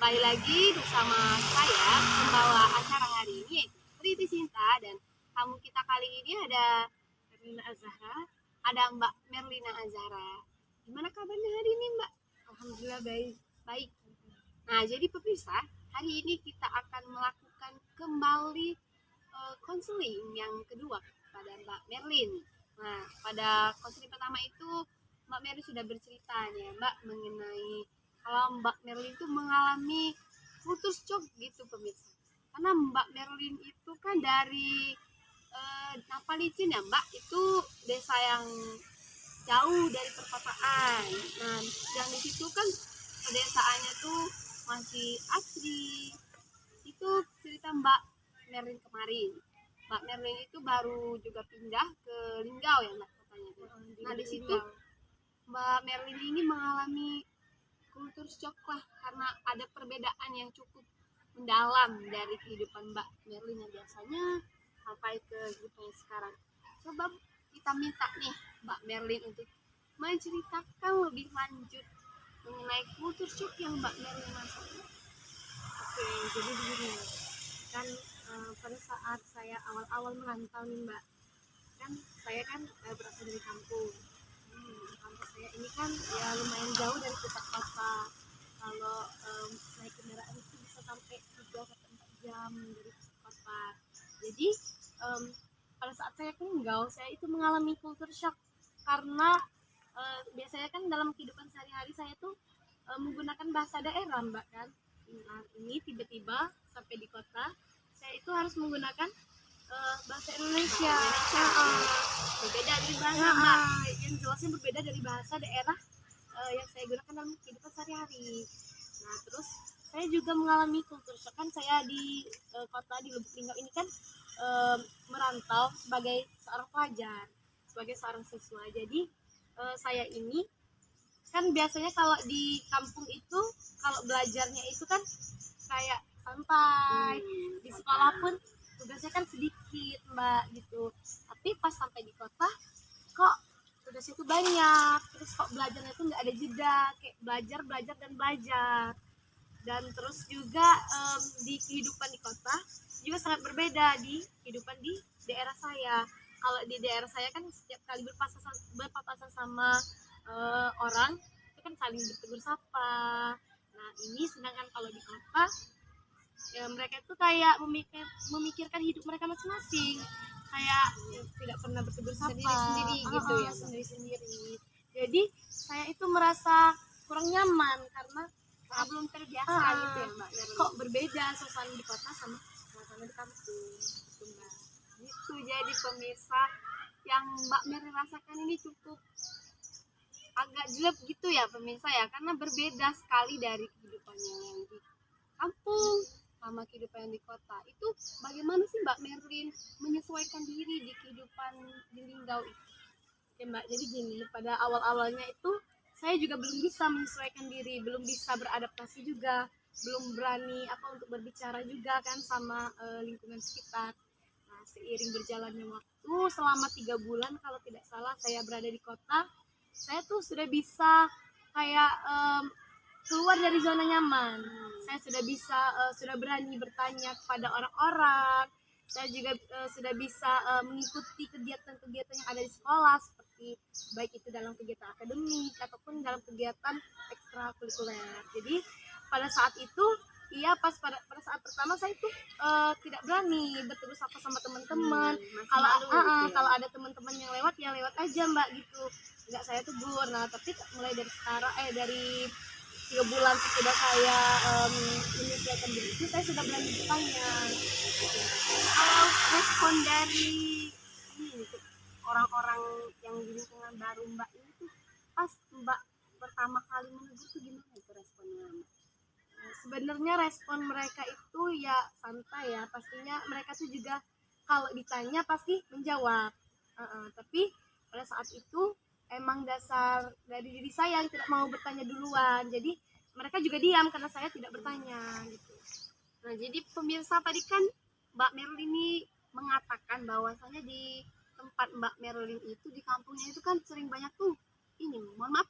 Kembali lagi bersama saya pembawa acara hari ini yaitu Priti Sinta, dan tamu kita kali ini ada Merlina Azhara, ada Mbak Merlina Azhara. Gimana kabarnya hari ini, Mbak? Alhamdulillah baik. Baik. Nah, jadi pemirsa, hari ini kita akan melakukan kembali konseling yang kedua pada Mbak Merlin. Nah, pada konseling pertama itu Mbak Merlin sudah bercerita nih, Mbak, mengenai kalau Mbak Merlin itu mengalami culture shock gitu pemirsa. Karena Mbak Merlin itu kan dari Napalicin ya, Mbak, itu desa yang jauh dari perkotaan. Nah, yang di situ kan pedesaannya tuh masih asri. Itu cerita Mbak Merlin kemarin. Mbak Merlin itu baru juga pindah ke Linggau ya, Mbak, katanya. Nah, di situ Mbak Merlin ini mengalami kultur shock lah, karena ada perbedaan yang cukup mendalam dari kehidupan Mbak Merlin yang biasanya sampai ke kehidupan sekarang. Coba kita minta nih Mbak Merlin untuk menceritakan lebih lanjut mengenai kultur shock yang Mbak Merlin rasakan. Oke, jadi begini kan, pada saat saya awal-awal merantau nih Mbak, kan saya kan berasal dari kampung. Kampus saya ini kan ya lumayan jauh dari pusat kota. Kalau naik kendaraan itu bisa sampai 3 sampai 4 jam dari pusat kota. Jadi pada saat saya ke Linggau, saya itu mengalami culture shock karena biasanya kan dalam kehidupan sehari-hari saya tuh menggunakan bahasa daerah Mbak kan. Nah, ini tiba-tiba sampai di kota saya itu harus menggunakan bahasa Indonesia. Berbeda dari bahasa Mbak. Yang jelasnya berbeda dari bahasa daerah yang saya gunakan dalam kehidupan sehari-hari. Nah, terus saya juga mengalami kultur shock kan. Saya di kota di Lubuk Linggau ini kan merantau sebagai seorang pelajar, sebagai seorang siswa. Jadi saya ini kan biasanya kalau di kampung itu kalau belajarnya itu kan kayak santai, di sekolah pun tugasnya kan sedikit Mbak gitu. Tapi pas sampai di kota kok tugasnya itu banyak, terus kok belajarnya itu nggak ada jeda, kayak belajar dan belajar. Dan terus juga di kehidupan di kota juga sangat berbeda di kehidupan di daerah saya. Kalau di daerah saya kan setiap kali berpapasan sama orang itu kan saling bertegur sapa. Nah, ini sedangkan kalau di kota ya mereka itu kayak memikirkan hidup mereka masing-masing, kayak tidak pernah bertegur sapa, Sendiri-sendiri gitu ya, Mbak? sendiri-sendiri. Jadi saya itu merasa kurang nyaman karena Belum terbiasa gitu ya, Mbak Merlin. kok berbeda suasana di kota sama suasana di kampung gitu Mbak. Gitu, jadi pemirsa, yang Mbak Merlin rasakan ini cukup agak jelek gitu ya pemirsa ya, karena berbeda sekali dari kehidupannya yang di kampung sama kehidupan yang di kota. Itu bagaimana sih Mbak Merlin menyesuaikan diri di kehidupan di Linggau itu? Oke Mbak, jadi gini, pada awal-awalnya itu saya juga belum bisa menyesuaikan diri, belum bisa beradaptasi juga, belum berani untuk berbicara juga kan sama lingkungan sekitar. Nah, seiring berjalannya waktu, selama 3 bulan kalau tidak salah saya berada di kota, saya tuh sudah bisa kayak keluar dari zona nyaman. Saya sudah bisa, sudah berani bertanya kepada orang-orang. Saya juga sudah bisa mengikuti kegiatan-kegiatan yang ada di sekolah, seperti baik itu dalam kegiatan akademik ataupun dalam kegiatan ekstrakurikuler. Jadi pada saat itu, iya, pada saat pertama saya itu tidak berani bertegur sapa sama teman-teman. Kalau ada teman-teman yang lewat ya lewat aja Mbak gitu, nggak saya tegur. Nah, tapi mulai dari sekarang dari 3 bulan sesudah saya menyesuaikan diri itu, saya sudah berani bertanya. Kalau respon dari ini orang-orang yang di lingkungan baru Mbak ini tuh, pas Mbak pertama kali menegur tuh gimana itu responnya, Mbak? Sebenarnya respon mereka itu ya santai ya, pastinya mereka tuh juga kalau ditanya pasti menjawab. Tapi pada saat itu emang dasar dari diri saya yang tidak mau bertanya duluan, jadi mereka juga diam karena saya tidak bertanya gitu. Nah, jadi pemirsa, tadi kan Mbak Merlin ini mengatakan bahwasanya di tempat Mbak Merlin itu di kampungnya itu kan sering banyak tuh ini, mohon maaf,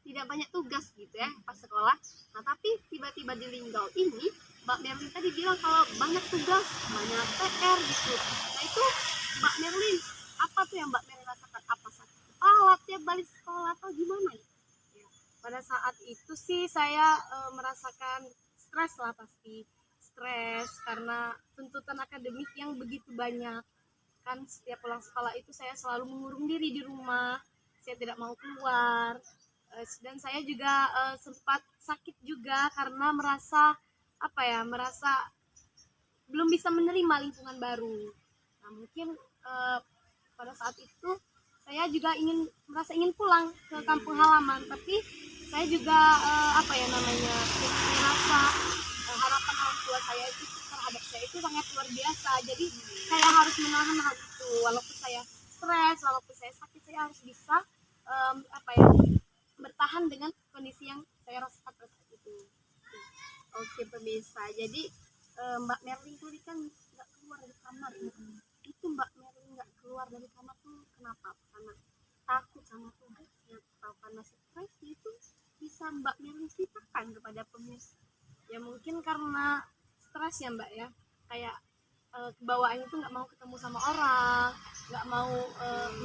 tidak banyak tugas gitu ya pas sekolah. Nah tapi tiba-tiba di Linggau ini Mbak Merlin tadi bilang kalau banyak tugas, banyak PR gitu. Nah itu Mbak Merlin, apa tuh yang Mbak Merlin rasakan? Apa sakit kepala tiap balik sekolah atau gimana ya? Pada saat itu sih saya merasakan stres lah, pasti stres karena tuntutan akademik yang begitu banyak. Kan setiap pulang sekolah itu saya selalu mengurung diri di rumah, saya tidak mau keluar. Dan saya juga sempat sakit juga karena merasa merasa belum bisa menerima lingkungan baru. Nah mungkin pada saat itu saya juga merasa ingin pulang ke kampung halaman, tapi saya juga merasa harapan orang tua saya itu terhadap saya itu sangat luar biasa. Jadi saya harus menahan hal itu, walaupun saya stres, walaupun saya sakit, saya harus bisa bertahan dengan kondisi yang saya rasakan pada saat itu. Oke pemirsa, jadi Mbak Merlin tadi kan nggak keluar dari kamar. Itu Mbak Merlin nggak keluar dari kamar tuh kenapa? Karena takut sama tugasnya atau karena stres itu bisa Mbak Merlin ceritakan kepada pemirsa? Ya mungkin karena stres ya Mbak ya, kayak kebawaannya tuh nggak mau ketemu sama orang, nggak mau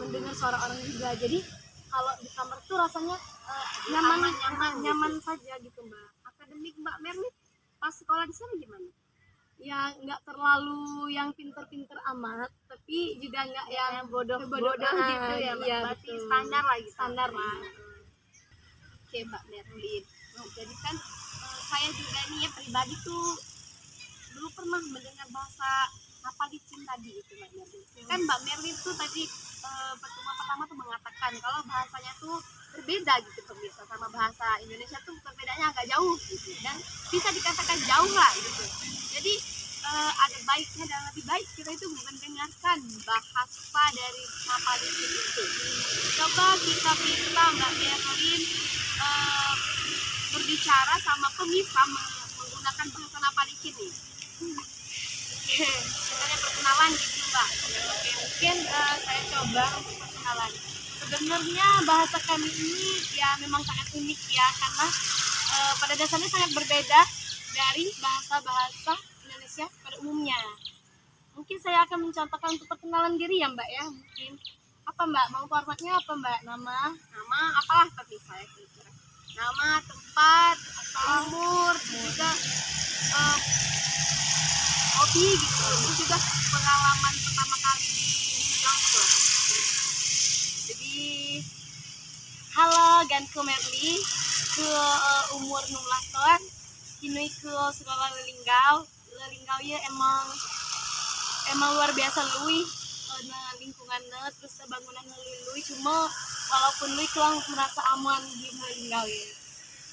mendengar suara orang juga. Jadi kalau di kamar tuh rasanya nyaman saja gitu Mbak. Akademik Mbak Merlin pas sekolah di sana gimana? Ya nggak terlalu yang pinter-pinter amat, tapi juga nggak yang bodoh gitu ya Mbak. Iya, Berarti betul. standar lagi Standar lah. Oke Mbak Merlin. Jadi kan saya juga nih ya pribadi tuh dulu pernah mendengar bahasa Napalicin tadi itu Mbak Merlin. Kan Mbak Merlin tuh tadi pertemuan pertama tuh mengatakan kalau bahasanya tuh berbeda gitu pemirsa sama bahasa Indonesia tuh perbedaannya agak jauh gitu dan bisa dikatakan jauh lah gitu. Jadi ada baiknya dan lebih baik kita itu mendengarkan bahasa dari Napalicin itu. Coba kita minta Mbak Merlin berbicara sama pemirsa menggunakan bahasa Napalicin nih. Sebenarnya perkenalan gitu Mbak. Oke, mungkin saya coba untuk perkenalan. Sebenarnya bahasa kami ini ya memang sangat unik ya, karena pada dasarnya sangat berbeda dari bahasa-bahasa Indonesia pada umumnya. Mungkin saya akan mencontohkan untuk perkenalan diri ya Mbak ya. Mungkin apa Mbak, mau formatnya apa Mbak? Nama apalah tapi saya kira nama, tempat, asal umur, juga hobi gitu, terus juga pengalaman pertama kali di Bangkok. Jadi halo ganku Merli ke umur 16 tahun kini ke sekolah Linggau ya emang luar biasa lui nah lingkungannya terus bangunan lui cuma walaupun lui kurang merasa aman di Linggau ya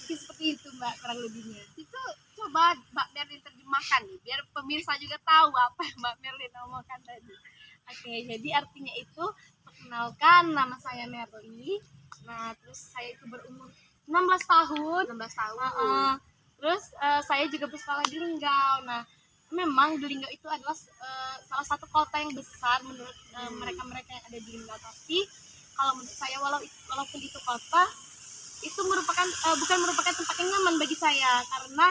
mungkin seperti itu Mbak kurang lebihnya. Itu coba Mbak Merlin terjemahkan nih biar pemirsa juga tahu apa yang Mbak Merlin omongkan tadi. Oke, jadi artinya itu perkenalkan nama saya Merli. Nah, terus saya itu berumur 16 tahun. 16 tahun. Terus saya juga bersekolah di Linggau. Nah, memang di Linggau itu adalah salah satu kota yang besar menurut mereka-mereka yang ada di Linggau. Tapi kalau menurut saya walaupun itu kota, itu bukan merupakan tempat yang nyaman bagi saya karena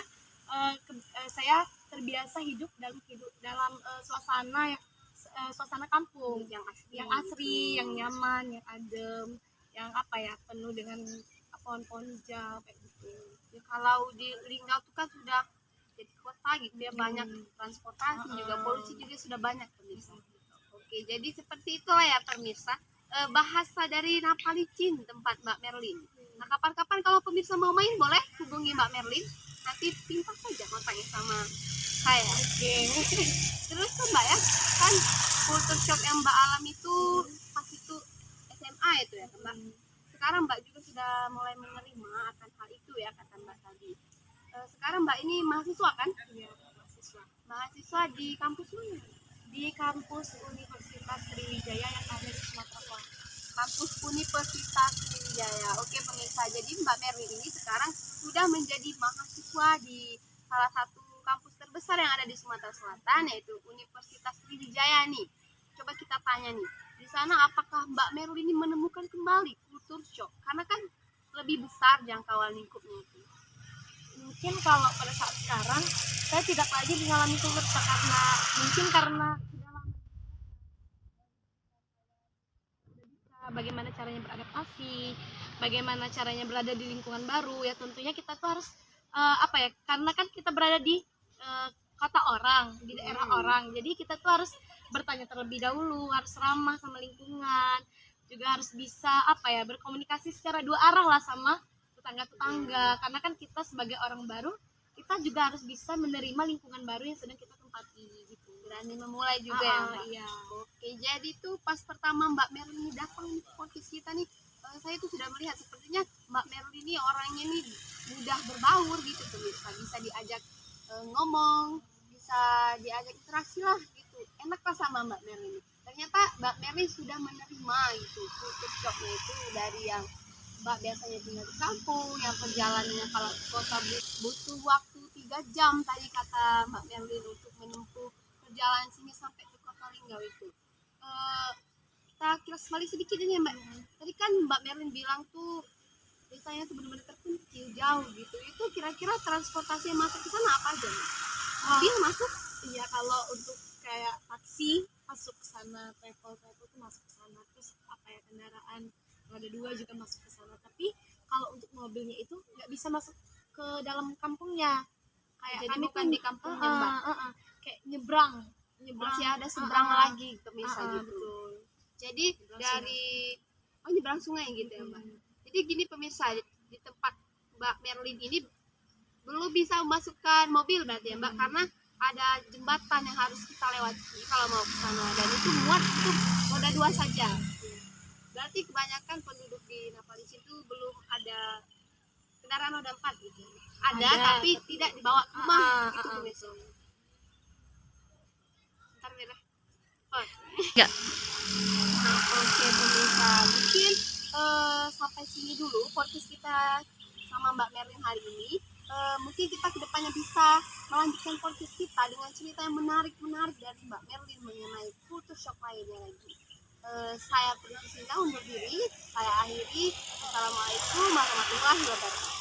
saya terbiasa hidup dalam suasana kampung yang asri, yang nyaman, yang adem, yang penuh dengan pohon-pohon hijau kayak gitu. Ya, kalau di Linggau tuh kan sudah jadi kota gitu ya, banyak transportasi juga, polusi juga sudah banyak pemirsa. Oke, jadi seperti itulah ya pemirsa bahasa dari Napalicin tempat Mbak Merlin. Nah kapan-kapan kalau pemirsa mau main boleh hubungi Mbak Merlin, nanti pintar saja kontaknya sama saya. Oke. Terus tuh Mbak ya, kan culture shock yang Mbak alami itu pas itu SMA itu ya Mbak. Sekarang Mbak juga sudah mulai menerima akan hal itu ya kata Mbak tadi. Sekarang Mbak ini mahasiswa kan? Iya, mahasiswa di kampus mana? Di kampus Universitas Sriwijaya yang ada di Sumatera Selatan. Kampus Universitas Sriwijaya. Oke pemirsa, jadi Mbak Merlin ini sekarang sudah menjadi mahasiswa di salah satu kampus terbesar yang ada di Sumatera Selatan, yaitu Universitas Sriwijaya nih. Coba kita tanya nih, di sana apakah Mbak Merlin ini menemukan kembali kultur shock? Karena kan lebih besar jangkauan lingkupnya itu? Mungkin kalau pada saat sekarang saya tidak lagi mengalami kultur shock karena mungkin karena sudah lama bagaimana caranya beradaptasi, bagaimana caranya berada di lingkungan baru. Ya tentunya kita tuh harus apa ya, karena kan kita berada di kota orang, di daerah orang, jadi kita tuh harus bertanya terlebih dahulu, harus ramah sama lingkungan, juga harus bisa apa ya, berkomunikasi secara dua arah lah sama tetangga-tetangga, karena kan kita sebagai orang baru, kita juga harus bisa menerima lingkungan baru yang sedang kita tempati gitu. Berani memulai juga ya Mbak? Iya. Oke, jadi tuh pas pertama Mbak Merlin datang di podcast kita nih, saya tuh sudah melihat sepertinya Mbak Merlin ini orangnya nih mudah berbaur gitu tuh, bisa diajak ngomong, bisa diajak interaksi lah gitu, enak lah sama Mbak Merlin. Ternyata Mbak Merlin sudah menerima gitu kultur shocknya itu dari yang Mbak biasanya tinggal di kampung, yang perjalanannya kalau ke kota butuh waktu 3 jam tadi kata Mbak Merlin untuk menempuh perjalanan sini sampai ke kota Linggau itu. Kita kilas balik sedikit ini ya Mbak. Tadi kan Mbak Merlin bilang tuh desanya tuh benar-benar terpencil jauh gitu. Itu kira-kira transportasi yang masuk ke sana apa aja Mbak? Mobil masuk? Iya, kalau untuk kayak taksi masuk ke sana, travel tuh masuk ke sana, terus apa ya, kendaraan roda dua juga masuk ke sana. Tapi kalau untuk mobilnya itu nggak bisa masuk ke dalam kampungnya. Kayak Jadi kami bukan tuh di kampungnya Mbak. Kayak nyebrang Masih ada seberang lagi ke misal gitu. betul. Jadi Nyebrang dari nyebrang sungai gitu ya Mbak. Jadi gini pemirsa, di tempat Mbak Merlin ini belum bisa memasukkan mobil berarti ya Mbak, karena ada jembatan yang harus kita lewati kalau mau ke sana, dan itu muat itu roda 2 saja. Berarti kebanyakan penduduk di Napalis itu belum ada kendaraan roda 4 gitu. Ada tapi tidak dibawa ke rumah gitu pemirsa. Ntar merah. Enggak. Nah, oke pemirsa, mungkin sampai sini dulu podcast kita sama Mbak Merlin hari ini. Mungkin kita kedepannya bisa melanjutkan podcast kita dengan cerita yang menarik dari Mbak Merlin mengenai kultur shock lainnya lagi. Saya Pernah Sinta undur diri, saya akhiri. Assalamualaikum warahmatullahi wabarakatuh.